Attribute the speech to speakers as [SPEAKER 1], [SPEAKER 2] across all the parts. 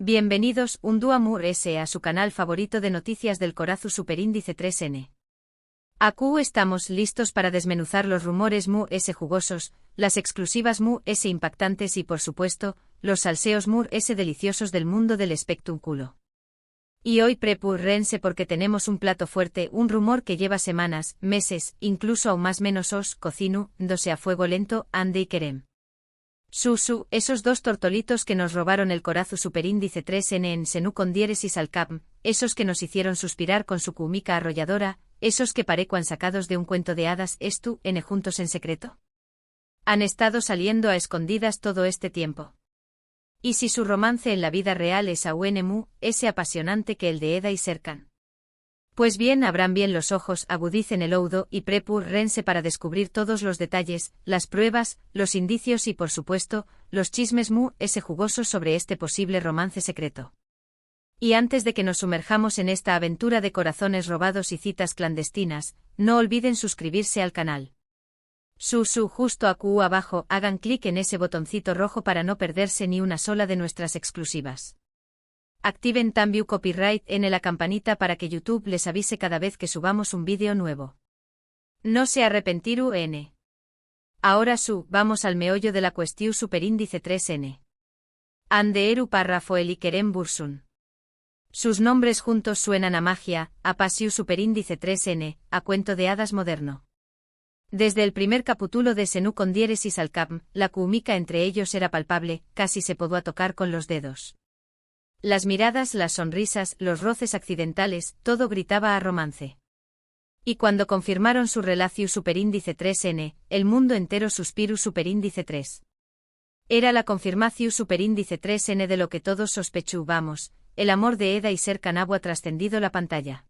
[SPEAKER 1] Bienvenidos un dúo Amur S a su canal favorito de noticias del Corazu Superíndice 3N. Aquí estamos listos para desmenuzar los rumores Mu S jugosos, las exclusivas Mu S impactantes y por supuesto, los salseos Mu S deliciosos del mundo del espectáculo. Y hoy prepúrense porque tenemos un plato fuerte, un rumor que lleva semanas, meses, incluso aún más menos os cocino, dose a fuego lento, ande y querem. Susu, esos dos tortolitos que nos robaron el Corazu Superíndice 3N en Senú con diéresis al cap, esos que nos hicieron suspirar con su cúmica arrolladora, esos que parecuan sacados de un cuento de hadas, ¿estu, N juntos en secreto? Han estado saliendo a escondidas todo este tiempo. ¿Y si su romance en la vida real es aún mu, ese apasionante que el de Eda y Serkan? Pues bien, abran bien los ojos, agudicen el oído y prepúrense para descubrir todos los detalles, las pruebas, los indicios y por supuesto, los chismes Mu S jugosos sobre este posible romance secreto. Y antes de que nos sumerjamos en esta aventura de corazones robados y citas clandestinas, no olviden suscribirse al canal. Justo aquí abajo, hagan clic en ese botoncito rojo para no perderse ni una sola de nuestras exclusivas. Activen también copyright en la campanita para que YouTube les avise cada vez que subamos un vídeo nuevo. No se arrepentiru N. Ahora vamos al meollo de la cuestión Superíndice 3N. Anderu párrafo el Ikerem Bursun. Sus nombres juntos suenan a magia, a pasiu Superíndice 3N, a cuento de hadas moderno. Desde el primer capítulo de Senú con diéresis al cap, la química entre ellos era palpable, casi se podía tocar con los dedos. Las miradas, las sonrisas, los roces accidentales, todo gritaba a romance. Y cuando confirmaron su relación Superíndice 3N, el mundo entero suspiru Superíndice 3. Era la confirmación Superíndice 3N de lo que todos sospechábamos, el amor de Eda y Serkan ha trascendido la pantalla.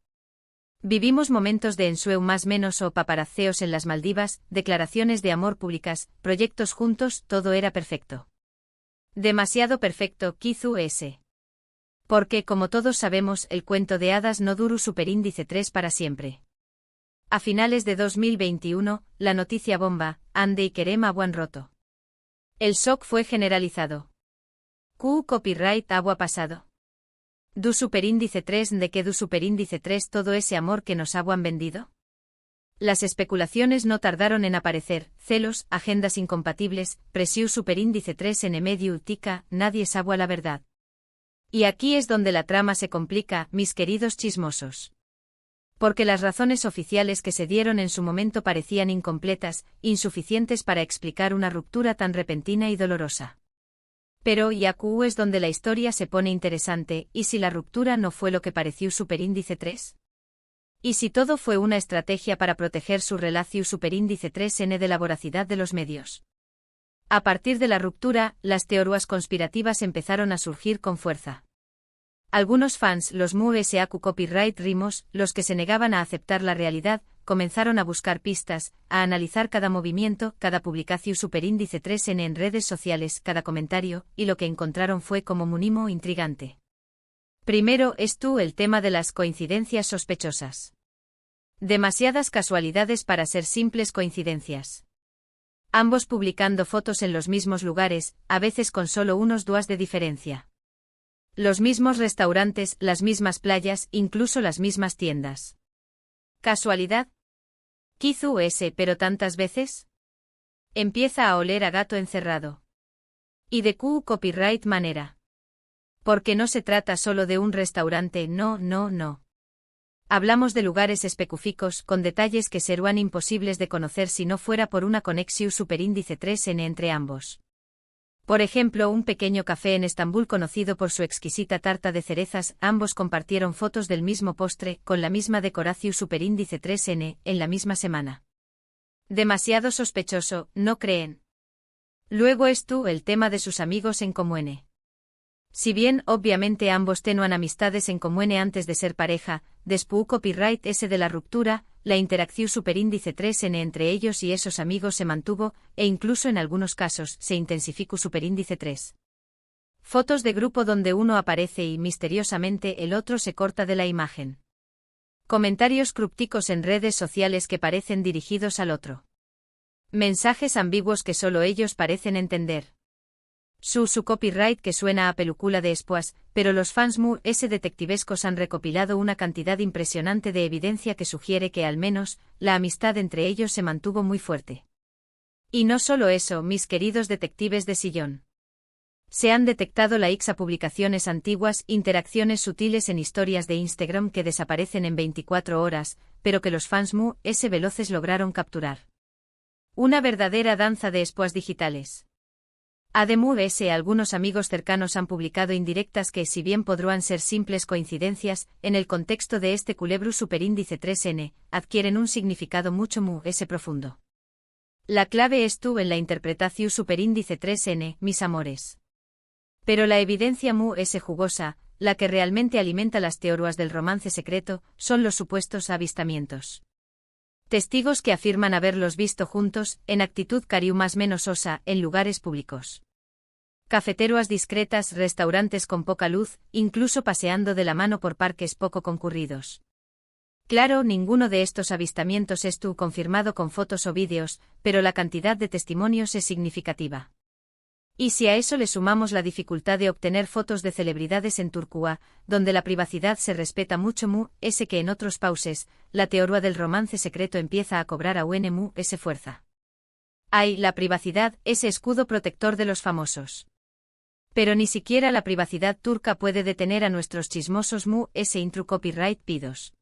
[SPEAKER 1] Vivimos momentos de ensueu más menos o paparazzeos en las Maldivas, declaraciones de amor públicas, proyectos juntos, todo era perfecto. Demasiado perfecto, quizu S. Porque, como todos sabemos, el cuento de hadas no duru Superíndice 3 para siempre. A finales de 2021, la noticia bomba, ande y querem aguan roto. El shock fue generalizado. Copyright agua pasado. ¿Du Superíndice 3 de qué du Superíndice 3 todo ese amor que nos aguan vendido? Las especulaciones no tardaron en aparecer, celos, agendas incompatibles, presiu Superíndice 3 en medio tica, nadie sabe la verdad. Y aquí es donde la trama se complica, mis queridos chismosos. Porque las razones oficiales que se dieron en su momento parecían incompletas, insuficientes para explicar una ruptura tan repentina y dolorosa. Pero y aquí es donde la historia se pone interesante, ¿y si la ruptura no fue lo que pareció Superíndice 3? ¿Y si todo fue una estrategia para proteger su relación Superíndice 3N de la voracidad de los medios? A partir de la ruptura, las teorías conspirativas empezaron a surgir con fuerza. Algunos fans, los Mu S.A.Q. Copyright Rimos, los que se negaban a aceptar la realidad, comenzaron a buscar pistas, a analizar cada movimiento, cada publicación Superíndice 3N en redes sociales, cada comentario, y lo que encontraron fue como mínimo intrigante. Primero el tema de las coincidencias sospechosas. Demasiadas casualidades para ser simples coincidencias. Ambos publicando fotos en los mismos lugares, a veces con solo unos días de diferencia. Los mismos restaurantes, las mismas playas, incluso las mismas tiendas. ¿Casualidad? Quizu S, pero tantas veces. Empieza a oler a gato encerrado. Y de copyright manera. Porque no se trata solo de un restaurante, no. Hablamos de lugares específicos, con detalles que serían imposibles de conocer si no fuera por una conexión Superíndice 3N entre ambos. Por ejemplo, un pequeño café en Estambul conocido por su exquisita tarta de cerezas, ambos compartieron fotos del mismo postre, con la misma decoración Superíndice 3N, en la misma semana. Demasiado sospechoso, ¿no creen? Luego el tema de sus amigos en común. Si bien, obviamente ambos tenían amistades en común antes de ser pareja, después copyright ese de la ruptura, la interacción Superíndice 3N entre ellos y esos amigos se mantuvo, e incluso en algunos casos, se intensificó Superíndice 3. Fotos de grupo donde uno aparece y misteriosamente el otro se corta de la imagen. Comentarios crípticos en redes sociales que parecen dirigidos al otro. Mensajes ambiguos que solo ellos parecen entender. Su copyright que suena a película de espoas, pero los fans detectivescos han recopilado una cantidad impresionante de evidencia que sugiere que al menos, la amistad entre ellos se mantuvo muy fuerte. Y no solo eso, mis queridos detectives de sillón. Se han detectado likes a publicaciones antiguas, interacciones sutiles en historias de Instagram que desaparecen en 24 horas, pero que los fans veloces lograron capturar. Una verdadera danza de espoas digitales. Además, algunos amigos cercanos han publicado indirectas que, si bien podrán ser simples coincidencias, en el contexto de este culebro superíndice 3N, adquieren un significado mucho profundo. La clave en la interpretación superíndice 3N, mis amores. Pero la evidencia jugosa, la que realmente alimenta las teorías del romance secreto, son los supuestos avistamientos. Testigos que afirman haberlos visto juntos, en actitud cariu más menos osa, en lugares públicos. Cafeterías discretas, restaurantes con poca luz, incluso paseando de la mano por parques poco concurridos. Claro, ninguno de estos avistamientos es confirmado con fotos o vídeos, pero la cantidad de testimonios es significativa. Y si a eso le sumamos la dificultad de obtener fotos de celebridades en Turquía, donde la privacidad se respeta mucho que en otros pauses, la teoría del romance secreto empieza a cobrar aún fuerza. Hay, la privacidad, ese escudo protector de los famosos. Pero ni siquiera la privacidad turca puede detener a nuestros chismosos intru copyright pidos.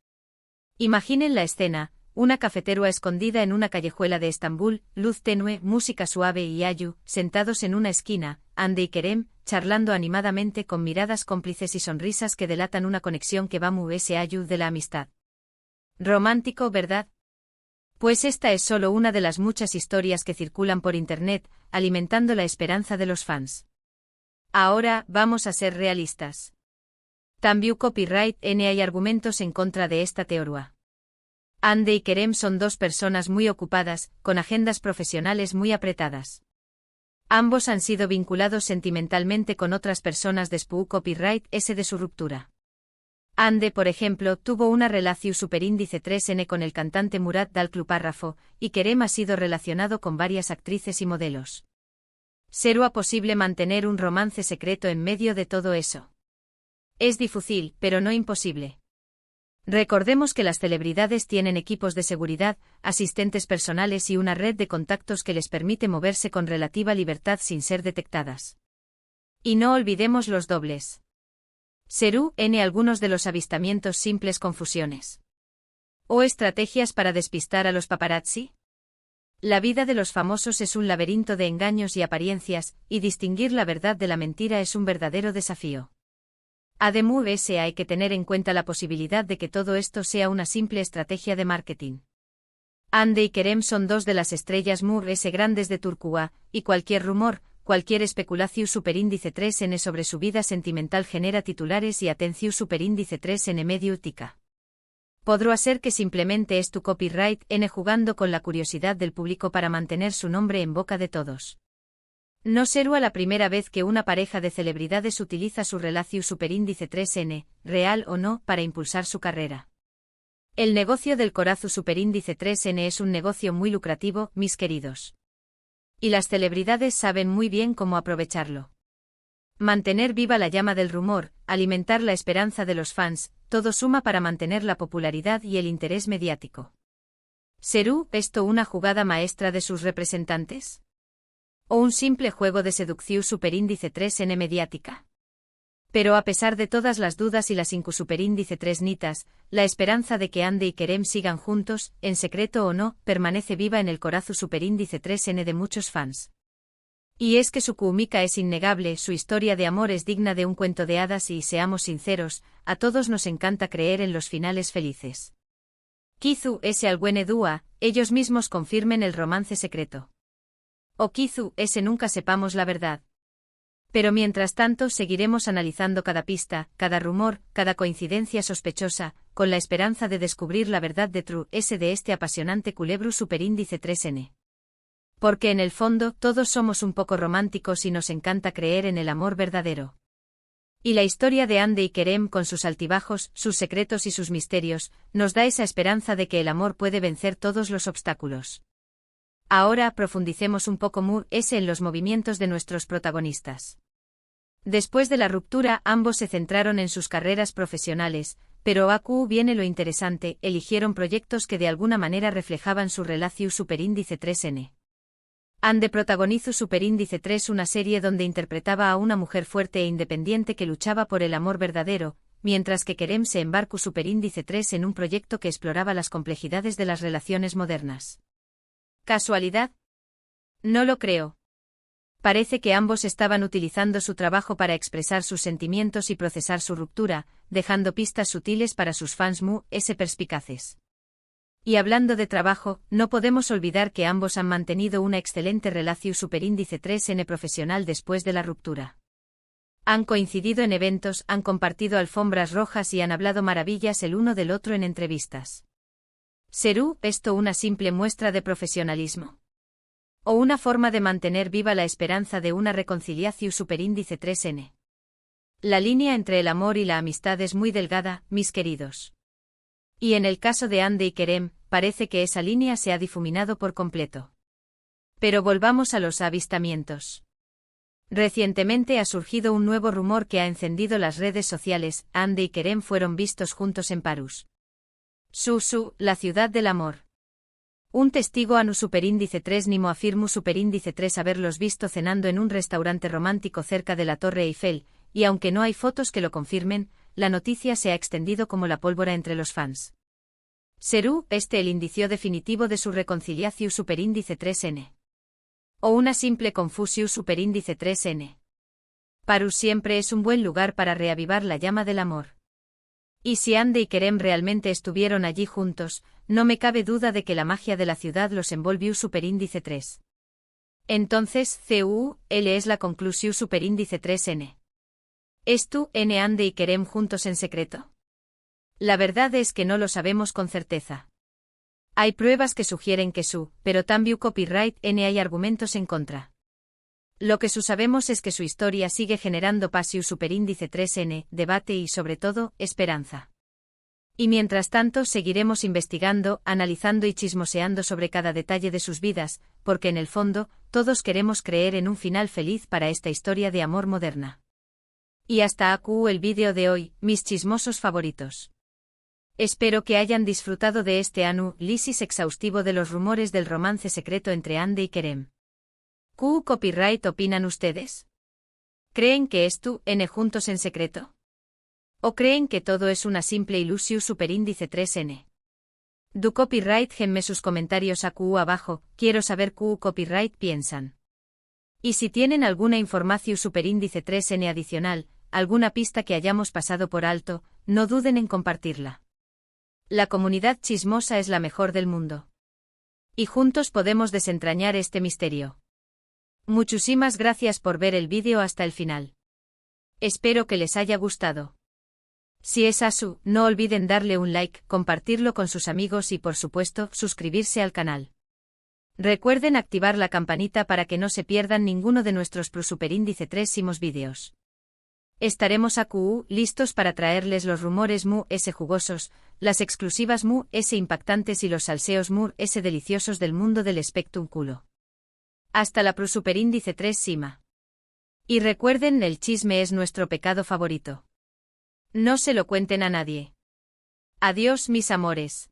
[SPEAKER 1] Imaginen la escena. Una cafetería escondida en una callejuela de Estambul, luz tenue, música suave y ayu, sentados en una esquina, Hande y Kerem, charlando animadamente con miradas cómplices y sonrisas que delatan una conexión que va ayu de la amistad. Romántico, ¿verdad? Pues esta es solo una de las muchas historias que circulan por internet, alimentando la esperanza de los fans. Ahora, vamos a ser realistas. También copyright hay argumentos en contra de esta teoría. Hande y Kerem son dos personas muy ocupadas, con agendas profesionales muy apretadas. Ambos han sido vinculados sentimentalmente con otras personas después copyright de su ruptura. Hande, por ejemplo, tuvo una relación superíndice 3N con el cantante Murat Dalclupárrafo, y Kerem ha sido relacionado con varias actrices y modelos. ¿Será posible mantener un romance secreto en medio de todo eso? Es difícil, pero no imposible. Recordemos que las celebridades tienen equipos de seguridad, asistentes personales y una red de contactos que les permite moverse con relativa libertad sin ser detectadas. Y no olvidemos los dobles. ¿Serán algunos de los avistamientos simples confusiones? ¿O estrategias para despistar a los paparazzi? La vida de los famosos es un laberinto de engaños y apariencias, y distinguir la verdad de la mentira es un verdadero desafío. Además, hay que tener en cuenta la posibilidad de que todo esto sea una simple estrategia de marketing. Hande y Kerem son dos de las estrellas grandes de Turquía, y cualquier rumor, cualquier especulación superíndice 3N sobre su vida sentimental genera titulares y atención superíndice 3N mediática. Podrá ser que simplemente es tu copyright jugando con la curiosidad del público para mantener su nombre en boca de todos. No será la primera vez que una pareja de celebridades utiliza su relación superíndice 3N, real o no, para impulsar su carrera. El negocio del corazón superíndice 3N es un negocio muy lucrativo, mis queridos. Y las celebridades saben muy bien cómo aprovecharlo. Mantener viva la llama del rumor, alimentar la esperanza de los fans, todo suma para mantener la popularidad y el interés mediático. ¿Será esto una jugada maestra de sus representantes? ¿O un simple juego de seducción superíndice 3N mediática? Pero a pesar de todas las dudas y las superíndice 3 nitas, la esperanza de que Hande y Kerem sigan juntos, en secreto o no, permanece viva en el corazón superíndice 3N de muchos fans. Y es que su química es innegable, su historia de amor es digna de un cuento de hadas y, seamos sinceros, a todos nos encanta creer en los finales felices. Quizá al buen dúa, ellos mismos confirmen el romance secreto. O quizá nunca sepamos la verdad. Pero mientras tanto seguiremos analizando cada pista, cada rumor, cada coincidencia sospechosa, con la esperanza de descubrir la verdad de de este apasionante culebro superíndice 3N. Porque en el fondo todos somos un poco románticos y nos encanta creer en el amor verdadero. Y la historia de Hande y Kerem con sus altibajos, sus secretos y sus misterios, nos da esa esperanza de que el amor puede vencer todos los obstáculos. Ahora profundicemos un poco en los movimientos de nuestros protagonistas. Después de la ruptura, ambos se centraron en sus carreras profesionales, pero aquí viene lo interesante, eligieron proyectos que de alguna manera reflejaban su relación superíndice 3N. Ande protagonizó Superíndice 3, una serie donde interpretaba a una mujer fuerte e independiente que luchaba por el amor verdadero, mientras que Kerem se embarcó Superíndice 3 en un proyecto que exploraba las complejidades de las relaciones modernas. ¿Casualidad? No lo creo. Parece que ambos estaban utilizando su trabajo para expresar sus sentimientos y procesar su ruptura, dejando pistas sutiles para sus fans perspicaces. Y hablando de trabajo, no podemos olvidar que ambos han mantenido una excelente relación Superíndice 3N profesional después de la ruptura. Han coincidido en eventos, han compartido alfombras rojas y han hablado maravillas el uno del otro en entrevistas. ¿Será esto una simple muestra de profesionalismo? ¿O una forma de mantener viva la esperanza de una reconciliación Superíndice 3N? La línea entre el amor y la amistad es muy delgada, mis queridos. Y en el caso de Ande y Kerem, parece que esa línea se ha difuminado por completo. Pero volvamos a los avistamientos. Recientemente ha surgido un nuevo rumor que ha encendido las redes sociales. Ande y Kerem fueron vistos juntos en Parús. Susu, la ciudad del amor. Un testigo anu Superíndice 3 Nimo afirmó Superíndice 3 haberlos visto cenando en un restaurante romántico cerca de la Torre Eiffel, y aunque no hay fotos que lo confirmen, la noticia se ha extendido como la pólvora entre los fans. ¿Será este el indicio definitivo de su reconciliación Superíndice 3N? ¿O una simple confusión Superíndice 3N? Parús siempre es un buen lugar para reavivar la llama del amor. Y si Ande y Kerem realmente estuvieron allí juntos, no me cabe duda de que la magia de la ciudad los envolvió Superíndice 3. Entonces, ¿L es la conclusión Superíndice 3N? ¿Esto N Ande y Kerem juntos en secreto? La verdad es que no lo sabemos con certeza. Hay pruebas que sugieren que pero también copyright N hay argumentos en contra. Lo que sabemos es que su historia sigue generando pasión Superíndice 3N, debate y sobre todo, esperanza. Y mientras tanto seguiremos investigando, analizando y chismoseando sobre cada detalle de sus vidas, porque en el fondo, todos queremos creer en un final feliz para esta historia de amor moderna. Y hasta aquí el vídeo de hoy, mis chismosos favoritos. Espero que hayan disfrutado de este análisis exhaustivo de los rumores del romance secreto entre Ande y Kerem. ¿Qué copyright opinan ustedes? ¿Creen que esto N juntos en secreto? ¿O creen que todo es una simple ilusión Superíndice 3N? Du copyright genme sus comentarios aquí abajo, quiero saber qué copyright piensan. Y si tienen alguna información Superíndice 3N adicional, alguna pista que hayamos pasado por alto, no duden en compartirla. La comunidad chismosa es la mejor del mundo. Y juntos podemos desentrañar este misterio. Muchísimas gracias por ver el vídeo hasta el final. Espero que les haya gustado. Si es así, no olviden darle un like, compartirlo con sus amigos y por supuesto, suscribirse al canal. Recuerden activar la campanita para que no se pierdan ninguno de nuestros Superíndice 3 vídeos. Estaremos aquí listos para traerles los rumores jugosos, las exclusivas impactantes y los salseos deliciosos del mundo del espectáculo. Hasta la Superíndice 3 Sima. Y recuerden, el chisme es nuestro pecado favorito. No se lo cuenten a nadie. Adiós mis amores.